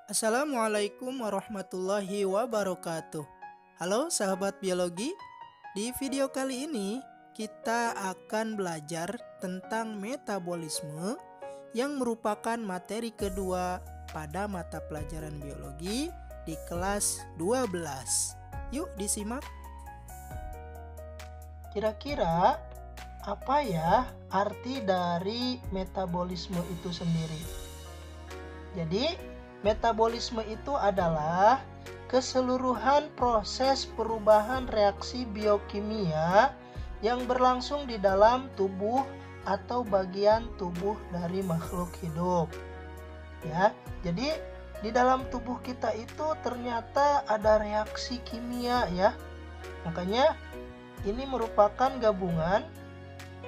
Assalamualaikum warahmatullahi wabarakatuh. Halo sahabat biologi, di video kali ini kita akan belajar tentang metabolisme yang merupakan materi kedua pada mata pelajaran biologi di kelas 12. Yuk disimak. Kira-kira apa ya arti dari metabolisme itu sendiri? Jadi metabolisme itu adalah keseluruhan proses perubahan reaksi biokimia yang berlangsung di dalam tubuh atau bagian tubuh dari makhluk hidup. Ya, jadi di dalam tubuh kita itu ternyata ada reaksi kimia ya. Makanya ini merupakan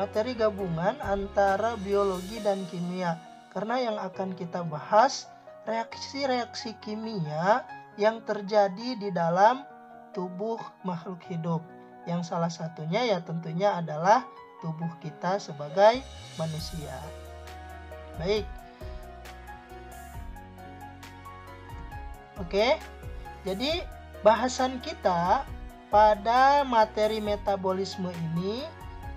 materi gabungan antara biologi dan kimia. Karena yang akan kita bahas reaksi-reaksi kimia yang terjadi di dalam tubuh makhluk hidup. Yang salah satunya ya tentunya adalah tubuh kita sebagai manusia. Baik. Oke. Jadi bahasan kita pada materi metabolisme ini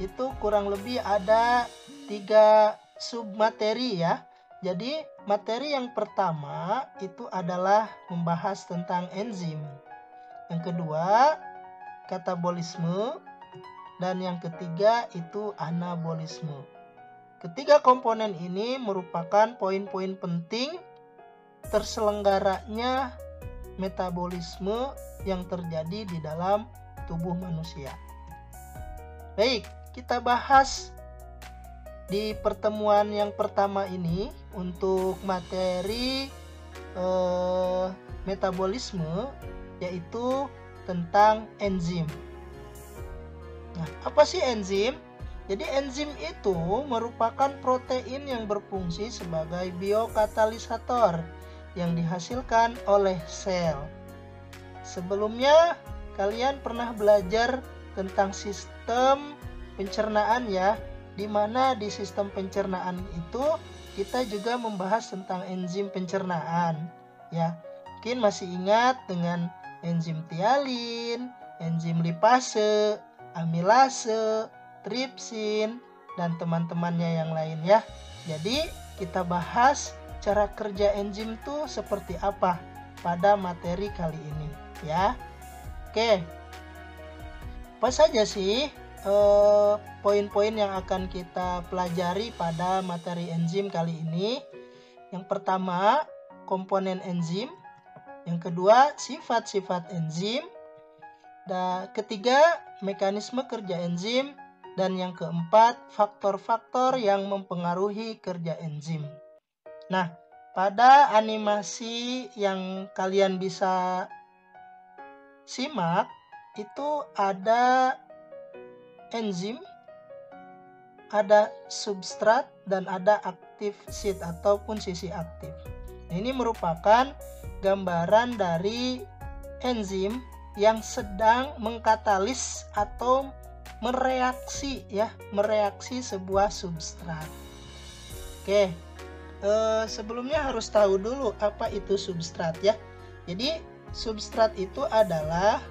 itu kurang lebih ada 3 submateri ya. Jadi materi yang pertama itu adalah membahas tentang enzim. Yang kedua katabolisme dan yang ketiga itu anabolisme. Ketiga komponen ini merupakan poin-poin penting terselenggaranya metabolisme yang terjadi di dalam tubuh manusia. Baik, kita bahas di pertemuan yang pertama ini untuk materi metabolisme yaitu tentang enzim. Nah, apa sih enzim? Jadi enzim itu merupakan protein yang berfungsi sebagai biokatalisator yang dihasilkan oleh sel. Sebelumnya kalian pernah belajar tentang sistem pencernaan ya, di mana di sistem pencernaan itu kita juga membahas tentang enzim pencernaan ya. Mungkin masih ingat dengan enzim tialin, enzim lipase, amilase, tripsin dan teman-temannya yang lain ya. Jadi kita bahas cara kerja enzim itu seperti apa pada materi kali ini ya. Oke. Apa saja sih poin-poin yang akan kita pelajari pada materi enzim kali ini? Yang pertama, komponen enzim. Yang kedua, sifat-sifat enzim. Dan ketiga, mekanisme kerja enzim. Dan yang keempat, faktor-faktor yang mempengaruhi kerja enzim. Nah, pada animasi yang kalian bisa simak, itu ada enzim, ada substrat, dan ada aktif site ataupun sisi aktif. Ini merupakan gambaran dari enzim yang sedang mengkatalis atau mereaksi sebuah substrat. Oke, sebelumnya harus tahu dulu apa itu substrat ya. Jadi substrat itu adalah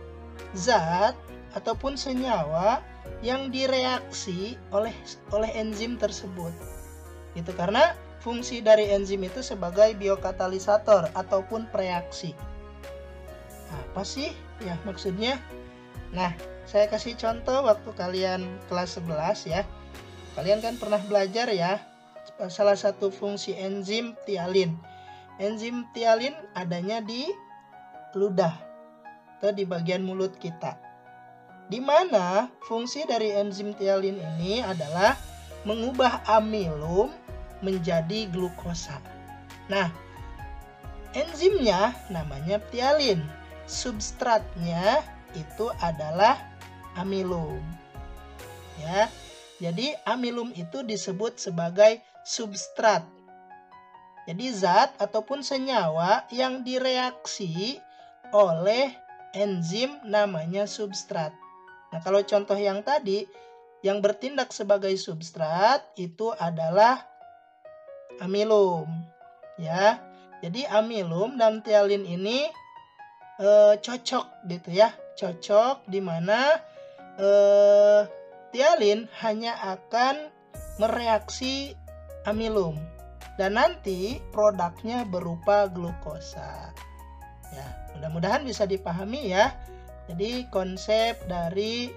zat ataupun senyawa yang direaksi oleh enzim tersebut. Itu karena fungsi dari enzim itu sebagai biokatalisator ataupun pereaksi. Apa sih ya maksudnya? Nah, saya kasih contoh waktu kalian kelas 11 ya. Kalian kan pernah belajar ya salah satu fungsi enzim tialin. Enzim tialin adanya di ludah atau di bagian mulut kita. Di mana fungsi dari enzim tialin ini adalah mengubah amilum menjadi glukosa. Nah, enzimnya namanya tialin. Substratnya itu adalah amilum. Ya. Jadi amilum itu disebut sebagai substrat. Jadi zat ataupun senyawa yang direaksi oleh enzim namanya substrat. Nah, kalau contoh yang tadi, yang bertindak sebagai substrat itu adalah amilum. Ya. Jadi amilum dan tialin ini cocok gitu ya. Cocok di mana tialin hanya akan mereaksi amilum dan nanti produknya berupa glukosa. Ya, mudah-mudahan bisa dipahami ya. Jadi konsep dari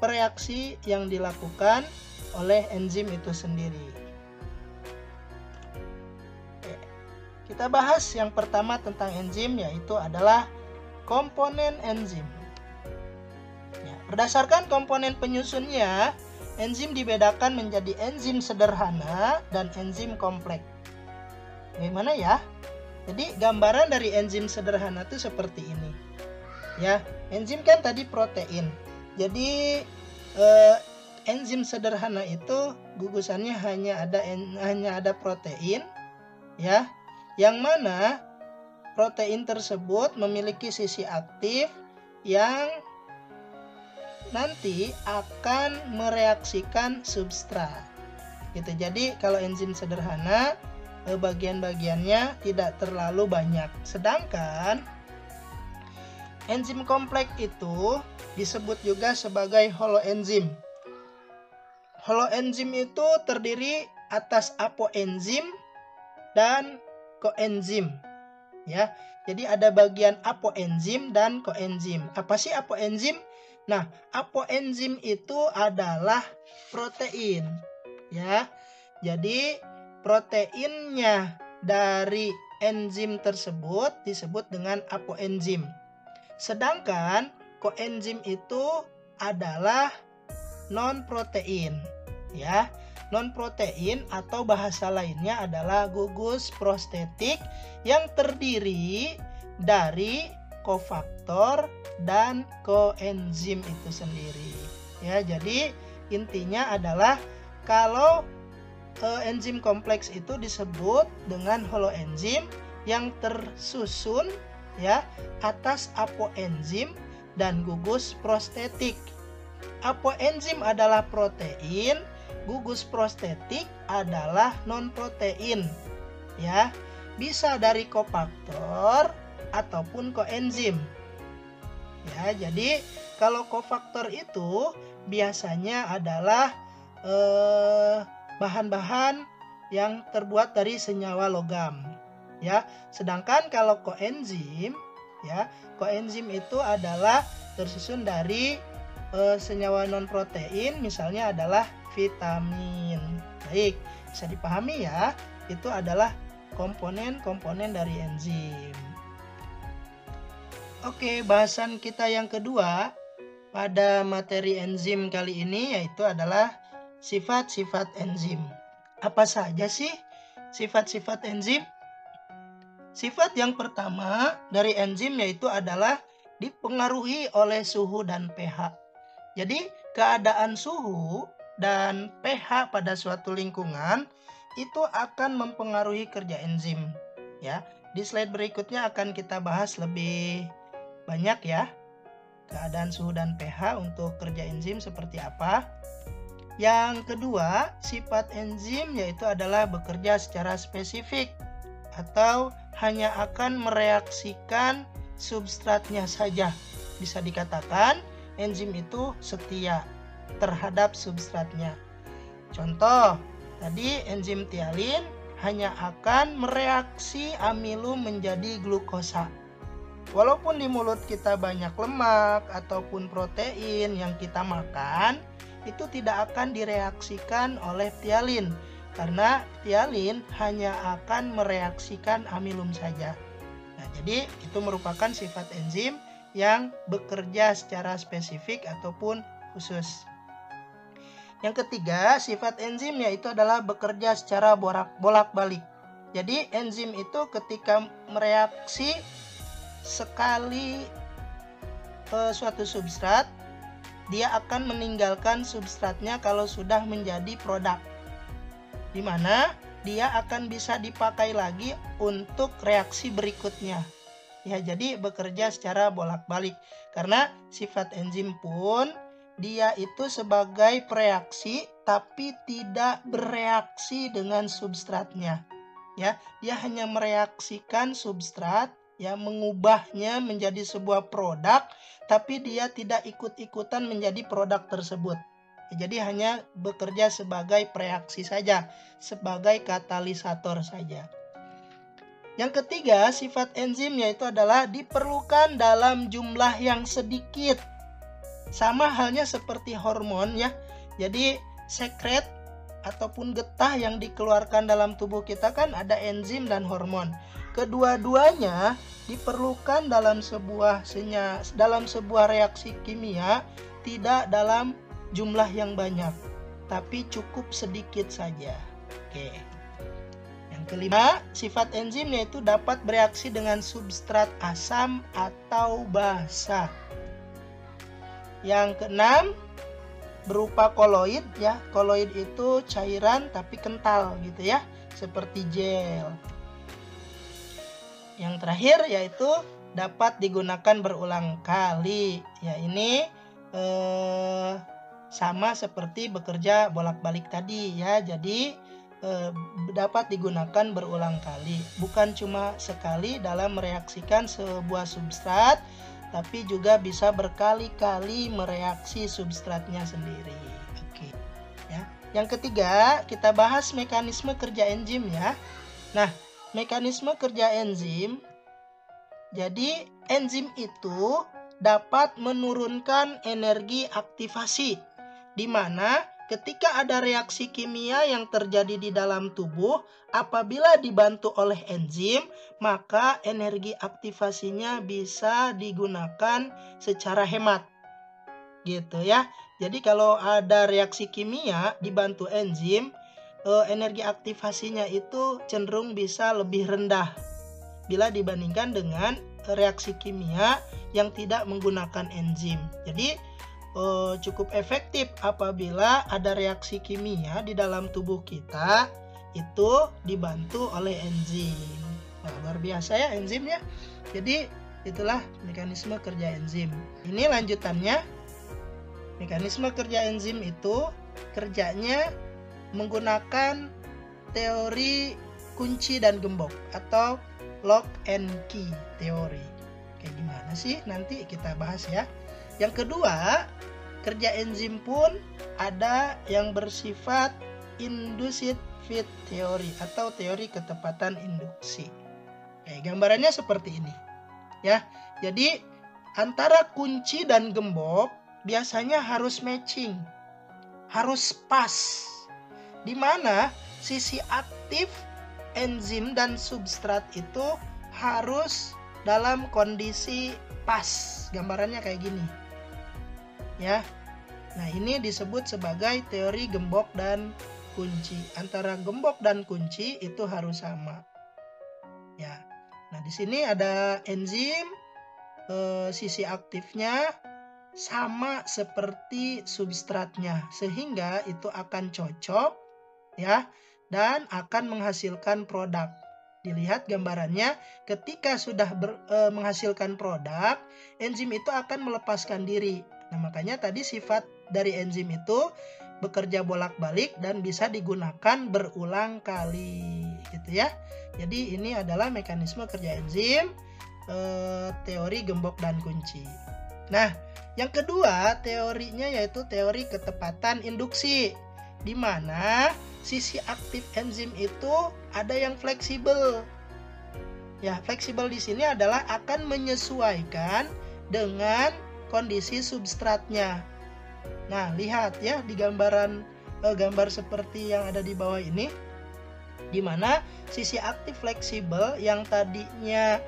reaksi yang dilakukan oleh enzim itu sendiri. Oke. Kita bahas yang pertama tentang enzim, yaitu adalah komponen enzim. Ya, berdasarkan komponen penyusunnya, enzim dibedakan menjadi enzim sederhana dan enzim kompleks. Bagaimana ya? Jadi gambaran dari enzim sederhana itu seperti ini. Ya, enzim kan tadi protein. Jadi enzim sederhana itu gugusannya hanya ada protein, ya, yang mana protein tersebut memiliki sisi aktif yang nanti akan mereaksikan substrat. Gitu. Jadi kalau enzim sederhana bagian-bagiannya tidak terlalu banyak. Sedangkan enzim kompleks itu disebut juga sebagai holoenzim. Holoenzim itu terdiri atas apoenzim dan koenzim. Ya, jadi ada bagian apoenzim dan koenzim. Apa sih apoenzim? Nah, apoenzim itu adalah protein. Ya, jadi proteinnya dari enzim tersebut disebut dengan apoenzim. Sedangkan koenzim itu adalah non-protein, ya. Non-protein atau bahasa lainnya adalah gugus prostetik yang terdiri dari kofaktor dan koenzim itu sendiri. Ya, jadi intinya adalah kalau enzim kompleks itu disebut dengan holoenzim yang tersusun ya atas apoenzim dan gugus prostetik. Apoenzim adalah protein, gugus prostetik adalah non-protein. Ya, bisa dari kofaktor ataupun koenzim. Ya, jadi kalau kofaktor itu biasanya adalah bahan-bahan yang terbuat dari senyawa logam. Ya, sedangkan kalau koenzim, ya, koenzim itu adalah tersusun dari senyawa non protein, misalnya adalah vitamin. Baik, bisa dipahami ya, itu adalah komponen-komponen dari enzim. Oke, bahasan kita yang kedua pada materi enzim kali ini yaitu adalah sifat-sifat enzim. Apa saja sih sifat-sifat enzim? Sifat yang pertama dari enzim yaitu adalah dipengaruhi oleh suhu dan pH. Jadi keadaan suhu dan pH pada suatu lingkungan itu akan mempengaruhi kerja enzim. Ya, di slide berikutnya akan kita bahas lebih banyak ya keadaan suhu dan pH untuk kerja enzim seperti apa. Yang kedua, sifat enzim yaitu adalah bekerja secara spesifik atau hanya akan mereaksikan substratnya saja. Bisa dikatakan enzim itu setia terhadap substratnya. Contoh, tadi enzim tialin hanya akan mereaksi amilum menjadi glukosa. Walaupun di mulut kita banyak lemak ataupun protein yang kita makan, itu tidak akan direaksikan oleh tialin. Karena tialin hanya akan mereaksikan amilum saja. Nah, jadi itu merupakan sifat enzim yang bekerja secara spesifik ataupun khusus. Yang ketiga, sifat enzim yaitu adalah bekerja secara bolak-balik. Jadi enzim itu ketika mereaksi sekali suatu substrat, dia akan meninggalkan substratnya kalau sudah menjadi produk, di mana dia akan bisa dipakai lagi untuk reaksi berikutnya. Ya, jadi bekerja secara bolak-balik. Karena sifat enzim pun dia itu sebagai pereaksi tapi tidak bereaksi dengan substratnya. ya. Dia hanya mereaksikan substrat, ya, mengubahnya menjadi sebuah produk, tapi dia tidak ikut-ikutan menjadi produk tersebut. Jadi hanya bekerja sebagai pereaksi saja, sebagai katalisator saja. Yang ketiga, sifat enzim yaitu adalah diperlukan dalam jumlah yang sedikit. Sama halnya seperti hormon, ya. Jadi sekret ataupun getah yang dikeluarkan dalam tubuh kita kan ada enzim dan hormon. Kedua-duanya diperlukan dalam sebuah reaksi kimia, tidak dalam jumlah yang banyak, tapi cukup sedikit saja. Oke. Yang kelima, sifat enzim yaitu dapat bereaksi dengan substrat asam atau basa. Yang keenam, berupa koloid, ya. Koloid itu cairan tapi kental gitu, ya, seperti gel. Yang terakhir yaitu dapat digunakan berulang kali. Ya, ini sama seperti bekerja bolak-balik tadi, ya. Jadi dapat digunakan berulang kali, bukan cuma sekali dalam mereaksikan sebuah substrat, tapi juga bisa berkali-kali mereaksi substratnya sendiri. Oke, ya. Yang ketiga, kita bahas mekanisme kerja enzim, ya. Nah, mekanisme kerja enzim. Jadi, enzim itu dapat menurunkan energi aktivasi, di mana ketika ada reaksi kimia yang terjadi di dalam tubuh, apabila dibantu oleh enzim, maka energi aktivasinya bisa digunakan secara hemat. Gitu, ya. Jadi kalau ada reaksi kimia dibantu enzim, energi aktivasinya itu cenderung bisa lebih rendah bila dibandingkan dengan reaksi kimia yang tidak menggunakan enzim. Jadi cukup efektif apabila ada reaksi kimia di dalam tubuh kita itu dibantu oleh enzim. Nah, luar biasa ya enzimnya. Jadi itulah mekanisme kerja enzim. Ini lanjutannya. Mekanisme kerja enzim itu kerjanya menggunakan teori kunci dan gembok atau lock and key teori. Kayak gimana sih? Nanti kita bahas, ya. Yang kedua, kerja enzim pun ada yang bersifat induced fit theory atau teori ketepatan induksi. Gambarannya seperti ini, ya. Jadi antara kunci dan gembok biasanya harus matching, harus pas, di mana sisi aktif enzim dan substrat itu harus dalam kondisi pas. Gambarannya kayak gini, ya. Nah, ini disebut sebagai teori gembok dan kunci. Antara gembok dan kunci itu harus sama, ya. Nah, di sini ada enzim, sisi aktifnya sama seperti substratnya, sehingga itu akan cocok, ya, dan akan menghasilkan produk. Dilihat gambarannya, ketika sudah menghasilkan produk, enzim itu akan melepaskan diri. Nah, makanya tadi sifat dari enzim itu bekerja bolak-balik dan bisa digunakan berulang kali, gitu, ya. Jadi ini adalah mekanisme kerja enzim, teori gembok dan kunci. Nah, yang kedua teorinya yaitu teori ketepatan induksi, di mana sisi aktif enzim itu ada yang fleksibel. Ya, fleksibel di sini adalah akan menyesuaikan dengan kondisi substratnya. Nah, lihat ya di gambar seperti yang ada di bawah ini, di mana sisi aktif fleksibel yang tadinya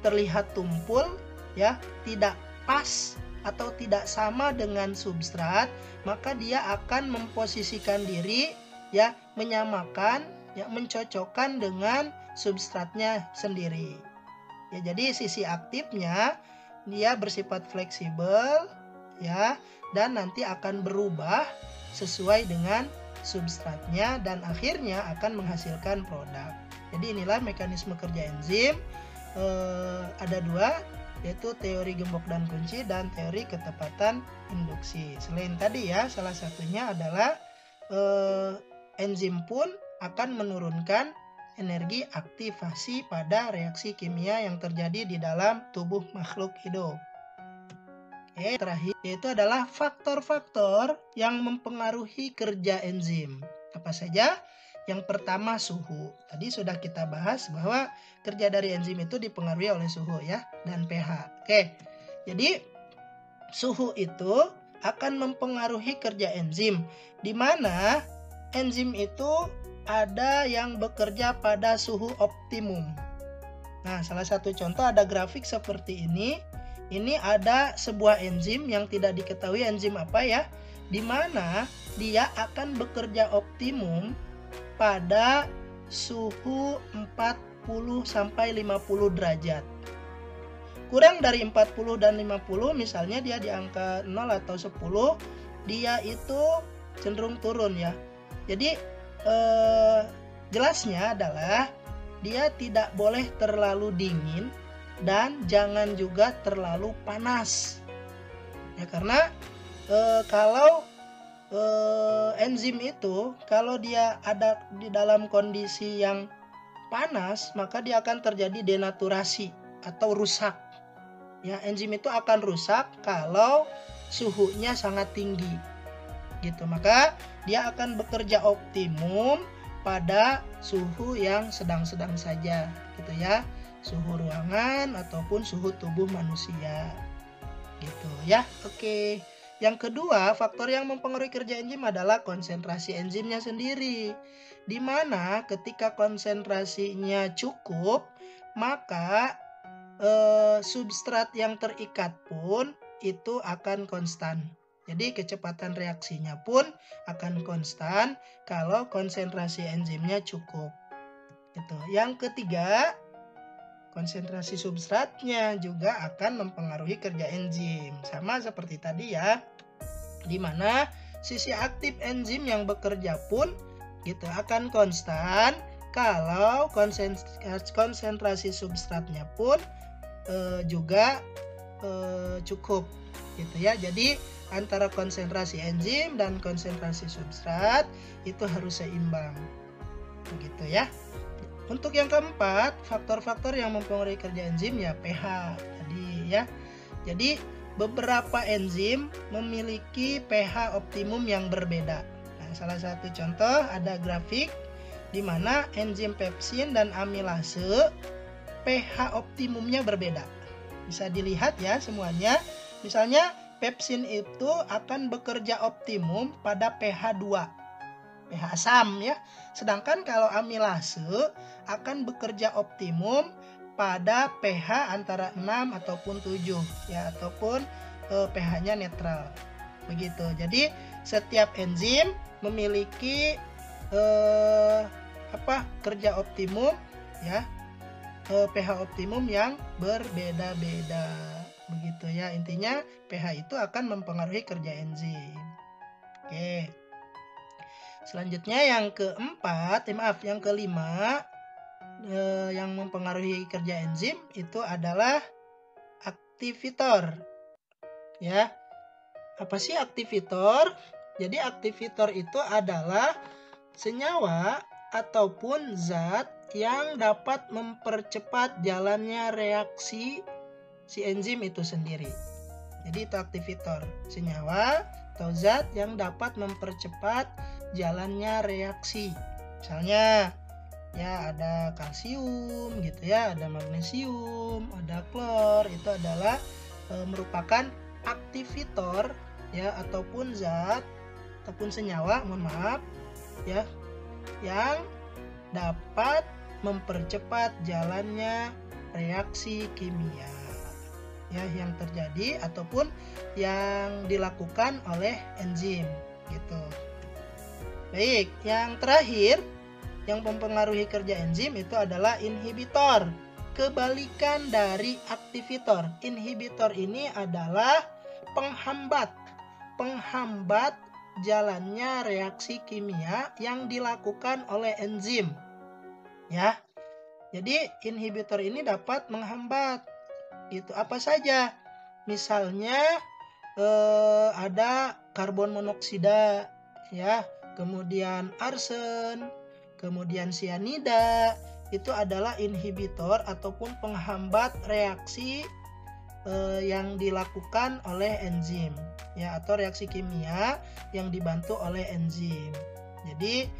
terlihat tumpul, ya, tidak pas atau tidak sama dengan substrat, maka dia akan memposisikan diri, ya, menyamakan, ya, mencocokkan dengan substratnya sendiri. Ya, jadi sisi aktifnya dia bersifat fleksibel, ya, dan nanti akan berubah sesuai dengan substratnya dan akhirnya akan menghasilkan produk. Jadi inilah mekanisme kerja enzim. Ada dua, yaitu teori gembok dan kunci dan teori ketepatan induksi. Selain tadi, ya, salah satunya adalah enzim pun akan menurunkan energi aktivasi pada reaksi kimia yang terjadi di dalam tubuh makhluk hidup. Oke, terakhir yaitu adalah faktor-faktor yang mempengaruhi kerja enzim. Apa saja? Yang pertama suhu. Tadi sudah kita bahas bahwa kerja dari enzim itu dipengaruhi oleh suhu ya dan pH. Oke. Jadi suhu itu akan mempengaruhi kerja enzim, di mana enzim itu ada yang bekerja pada suhu optimum. Nah, salah satu contoh ada grafik seperti ini. Ini ada sebuah enzim yang tidak diketahui enzim apa ya, di mana dia akan bekerja optimum pada suhu 40 sampai 50 derajat. Kurang dari 40 dan 50 misalnya dia di angka 0 atau 10, dia itu cenderung turun ya. Jadi jelasnya adalah dia tidak boleh terlalu dingin dan jangan juga terlalu panas. Ya karena kalau enzim itu kalau dia ada di dalam kondisi yang panas, maka dia akan terjadi denaturasi atau rusak. Ya, enzim itu akan rusak kalau suhunya sangat tinggi. Gitu. Maka dia akan bekerja optimum pada suhu yang sedang-sedang saja, gitu ya. Suhu ruangan ataupun suhu tubuh manusia. Gitu ya. Oke. Yang kedua, faktor yang mempengaruhi kerja enzim adalah konsentrasi enzimnya sendiri. Di mana ketika konsentrasinya cukup, maka substrat yang terikat pun itu akan konstan. Jadi kecepatan reaksinya pun akan konstan kalau konsentrasi enzimnya cukup. Gitu. Yang ketiga, konsentrasi substratnya juga akan mempengaruhi kerja enzim. Sama seperti tadi ya, di mana sisi aktif enzim yang bekerja pun gitu akan konstan kalau konsentrasi substratnya pun juga cukup gitu ya. Jadi antara konsentrasi enzim dan konsentrasi substrat itu harus seimbang begitu ya. Untuk yang keempat, faktor-faktor yang mempengaruhi kerja enzim ya pH tadi ya. Jadi beberapa enzim memiliki pH optimum yang berbeda. Nah, salah satu contoh ada grafik di mana enzim pepsin dan amilase pH optimumnya berbeda. Bisa dilihat ya semuanya. Misalnya pepsin itu akan bekerja optimum pada pH 2, pH asam ya. Sedangkan kalau amilase akan bekerja optimum pada pH antara 6 ataupun 7 ya, ataupun pH-nya netral. Begitu. Jadi setiap enzim memiliki kerja optimum ya, pH optimum yang berbeda-beda begitu ya. Intinya pH itu akan mempengaruhi kerja enzim. Oke. Selanjutnya yang kelima yang mempengaruhi kerja enzim itu adalah aktivitor. Ya. Apa sih aktivitor? Jadi aktivitor itu adalah senyawa ataupun zat yang dapat mempercepat jalannya reaksi si enzim itu sendiri. Jadi itu aktivitor, senyawa atau zat yang dapat mempercepat jalannya reaksi. Misalnya ya ada kalsium gitu ya, ada magnesium, ada klor, itu adalah merupakan aktivitor ya, ataupun zat ataupun senyawa, mohon maaf ya, yang dapat mempercepat jalannya reaksi kimia ya yang terjadi ataupun yang dilakukan oleh enzim gitu. Baik, yang terakhir yang mempengaruhi kerja enzim itu adalah inhibitor. Kebalikan dari aktivitor. Inhibitor ini adalah penghambat jalannya reaksi kimia yang dilakukan oleh enzim. Ya. Jadi inhibitor ini dapat menghambat. Itu apa saja? Misalnya ada karbon monoksida ya, kemudian arsen, Kemudian sianida itu adalah inhibitor ataupun penghambat reaksi yang dilakukan oleh enzim ya, atau reaksi kimia yang dibantu oleh enzim. Jadi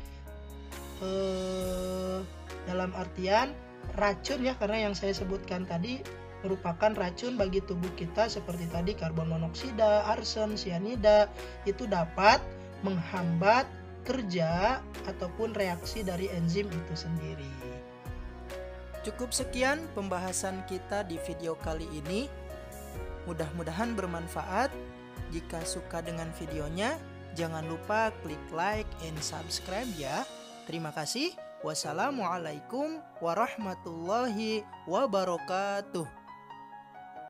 dalam artian racun ya, karena yang saya sebutkan tadi merupakan racun bagi tubuh kita seperti tadi karbon monoksida, arsen, sianida, itu dapat menghambat kerja ataupun reaksi dari enzim itu sendiri. Cukup sekian pembahasan kita di video kali ini. Mudah-mudahan bermanfaat. Jika suka dengan videonya, jangan lupa klik like and subscribe ya. Terima kasih. Wassalamualaikum warahmatullahi wabarakatuh.